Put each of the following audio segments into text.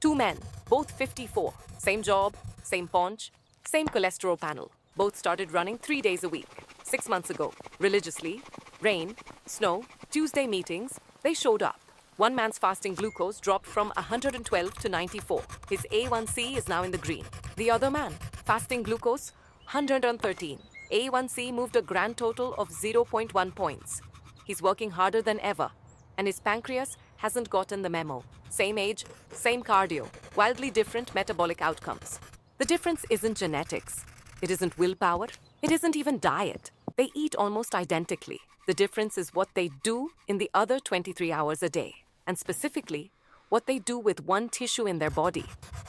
Two men, both 54, same job, same paunch, same cholesterol panel. Both started running 3 days a week, 6 months ago, religiously. Rain, snow, Tuesday meetings, they showed up. One man's fasting glucose dropped from 112 to 94. His A1C is now in the green. The other man, fasting glucose, 113. A1C moved a grand total of 0.1 points. He's working harder than ever, and his pancreas hasn't gotten the memo. Same age, same cardio, wildly different metabolic outcomes. The difference isn't genetics. It isn't willpower. It isn't even diet. They eat almost identically. The difference is what they do in the other 23 hours a day, and specifically, what they do with one tissue in their body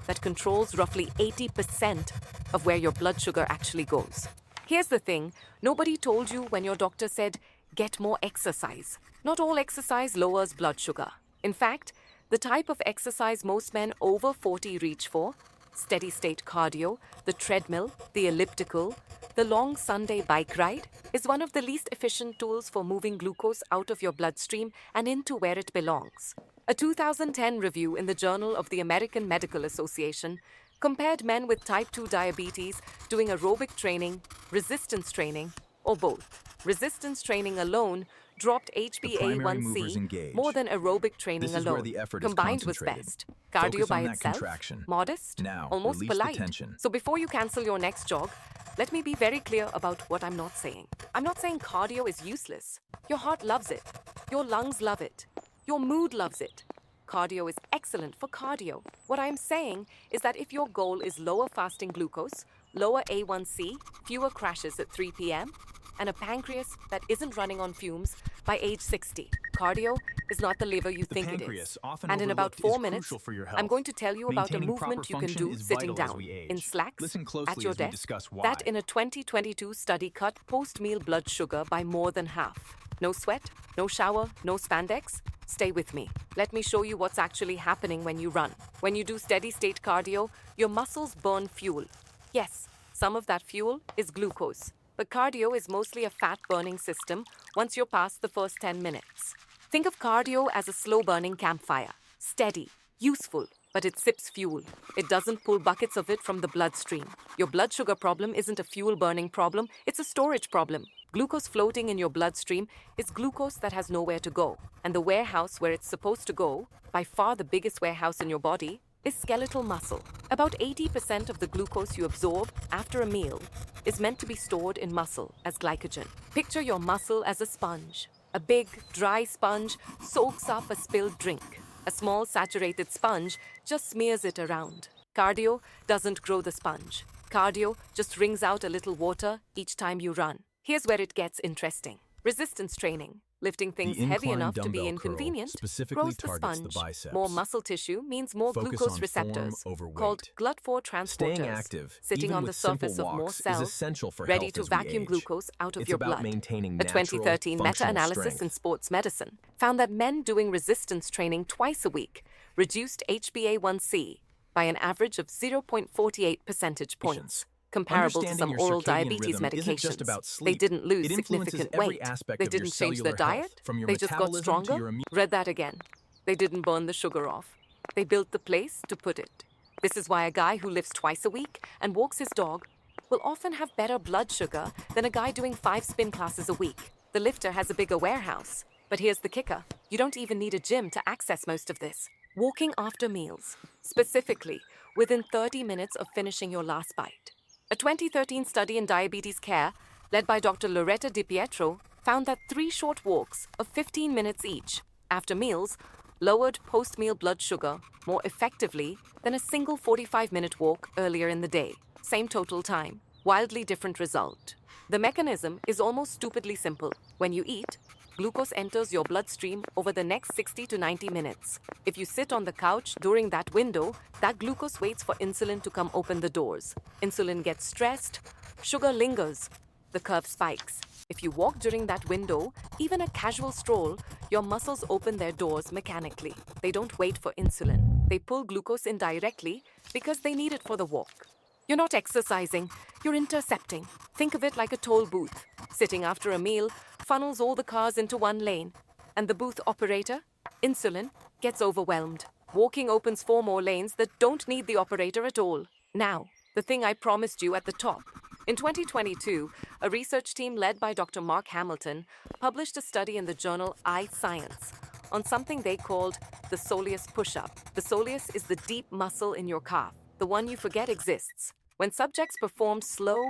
that controls roughly 80% of where your blood sugar actually goes. Here's the thing, nobody told you when your doctor said, get more exercise. Not all exercise lowers blood sugar. In fact, the type of exercise most men over 40 reach for, steady-state cardio, the treadmill, the elliptical, the long Sunday bike ride, is one of the least efficient tools for moving glucose out of your bloodstream and into where it belongs. A 2010 review in the Journal of the American Medical Association compared men with type 2 diabetes doing aerobic training, resistance training, or both. Resistance training alone dropped HbA1c more than aerobic training alone. Combined was best. Cardio by itself, modest, almost polite. So before you cancel your next jog, let me be very clear about what I'm not saying. I'm not saying cardio is useless. Your heart loves it. Your lungs love it. Your mood loves it. Cardio is excellent for cardio. What I'm saying is that if your goal is lower fasting glucose, lower A1C, fewer crashes at 3 p.m., and a pancreas that isn't running on fumes by age 60, cardio is not the lever you think it is. And in about 4 minutes, I'm going to tell you about a movement you can do sitting down, in slacks, at your desk, that in a 2022 study cut post-meal blood sugar by more than half. No sweat, no shower, no spandex? Stay with me. Let me show you what's actually happening when you run. When you do steady-state cardio, your muscles burn fuel. Yes, some of that fuel is glucose. But cardio is mostly a fat-burning system once you're past the first 10 minutes. Think of cardio as a slow-burning campfire. Steady, useful, but it sips fuel. It doesn't pull buckets of it from the bloodstream. Your blood sugar problem isn't a fuel-burning problem, it's a storage problem. Glucose floating in your bloodstream is glucose that has nowhere to go. And the warehouse where it's supposed to go, by far the biggest warehouse in your body, is skeletal muscle. About 80% of the glucose you absorb after a meal is meant to be stored in muscle as glycogen. Picture your muscle as a sponge. A big, dry sponge soaks up a spilled drink. A small saturated sponge just smears it around. Cardio doesn't grow the sponge. Cardio just wrings out a little water each time you run. Here's where it gets interesting. Resistance training. Lifting things heavy enough to be inconvenient grows the sponge. More muscle tissue means more glucose receptors, called GLUT4 transporters, sitting on the surface of more cells, ready to vacuum glucose out of your blood. A 2013 meta-analysis in sports medicine found that men doing resistance training twice a week reduced HbA1c by an average of 0.48 percentage points. Comparable to some oral diabetes medications. They didn't lose significant weight. They didn't change their diet. They just got stronger. Read that again. They didn't burn the sugar off. They built the place to put it. This is why a guy who lifts twice a week and walks his dog will often have better blood sugar than a guy doing 5 spin classes a week. The lifter has a bigger warehouse. But here's the kicker. You don't even need a gym to access most of this. Walking after meals. Specifically, within 30 minutes of finishing your last bite. A 2013 study in diabetes care, led by Dr. Loretta DiPietro, found that 3 short walks of 15 minutes each, after meals, lowered post-meal blood sugar more effectively than a single 45-minute walk earlier in the day. Same total time. Wildly different result. The mechanism is almost stupidly simple. When you eat, glucose enters your bloodstream over the next 60 to 90 minutes. If you sit on the couch during that window, that glucose waits for insulin to come open the doors. Insulin gets stressed, sugar lingers, the curve spikes. If you walk during that window, even a casual stroll, your muscles open their doors mechanically. They don't wait for insulin. They pull glucose in directly because they need it for the walk. You're not exercising, you're intercepting. Think of it like a toll booth. Sitting after a meal funnels all the cars into one lane, and the booth operator, insulin, gets overwhelmed. Walking opens 4 more lanes that don't need the operator at all. Now, the thing I promised you at the top. In 2022, a research team led by Dr. Mark Hamilton published a study in the journal iScience on something they called the soleus push-up. The soleus is the deep muscle in your calf, the one you forget exists. When subjects performed slow,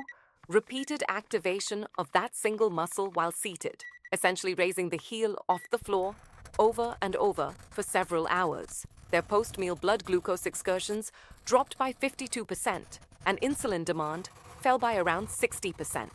repeated activation of that single muscle while seated, essentially raising the heel off the floor over and over for several hours, their post-meal blood glucose excursions dropped by 52%, and insulin demand fell by around 60%.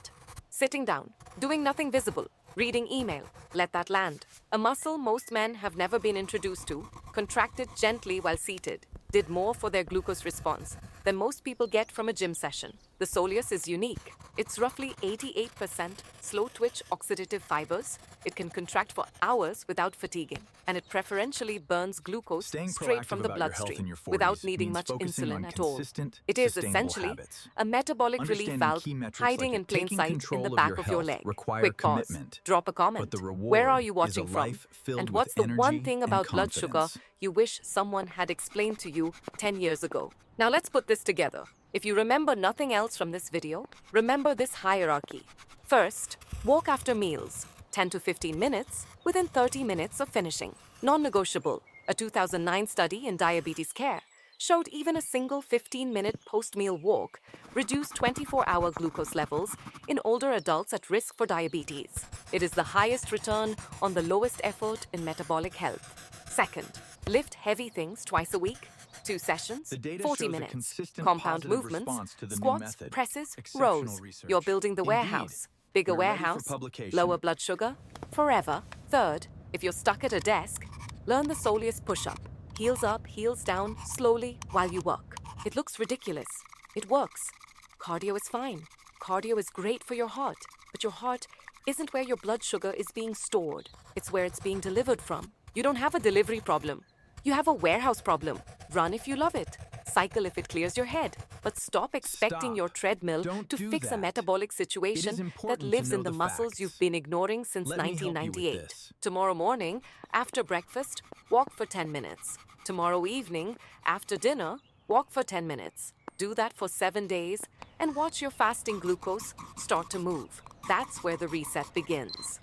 Sitting down, doing nothing visible, reading email, let that land. A muscle most men have never been introduced to, contracted gently while seated, did more for their glucose response than most people get from a gym session. The soleus is unique. It's roughly 88% slow-twitch oxidative fibers. It can contract for hours without fatiguing, and it preferentially burns glucose straight from the bloodstream without needing much insulin at all. It is essentially a metabolic relief valve hiding in plain sight in the back of your leg. Quick pause. Drop a comment. Where are you watching from? And what's the one thing about blood sugar you wish someone had explained to you 10 years ago? Now let's put this together. If you remember nothing else from this video, remember this hierarchy. First, walk after meals, 10 to 15 minutes, within 30 minutes of finishing. Non-negotiable. A 2009 study in diabetes care showed even a single 15-minute post-meal walk reduced 24-hour glucose levels in older adults at risk for diabetes. It is the highest return on the lowest effort in metabolic health. Second, lift heavy things twice a week. 2 sessions, 40 minutes. Compound movements, squats, presses, rows. You're building the warehouse. Bigger warehouse, lower blood sugar, forever. Third, if you're stuck at a desk, learn the soleus push-up. Heels up, heels down, slowly while you work. It looks ridiculous. It works. Cardio is fine. Cardio is great for your heart, but your heart isn't where your blood sugar is being stored. It's where it's being delivered from. You don't have a delivery problem. You have a warehouse problem. Run if you love it. Cycle if it clears your head. But stop expecting your treadmill to fix a metabolic situation that lives in the muscles you've been ignoring since 1998. Tomorrow morning, after breakfast, walk for 10 minutes. Tomorrow evening, after dinner, walk for 10 minutes. Do that for 7 days and watch your fasting glucose start to move. That's where the reset begins.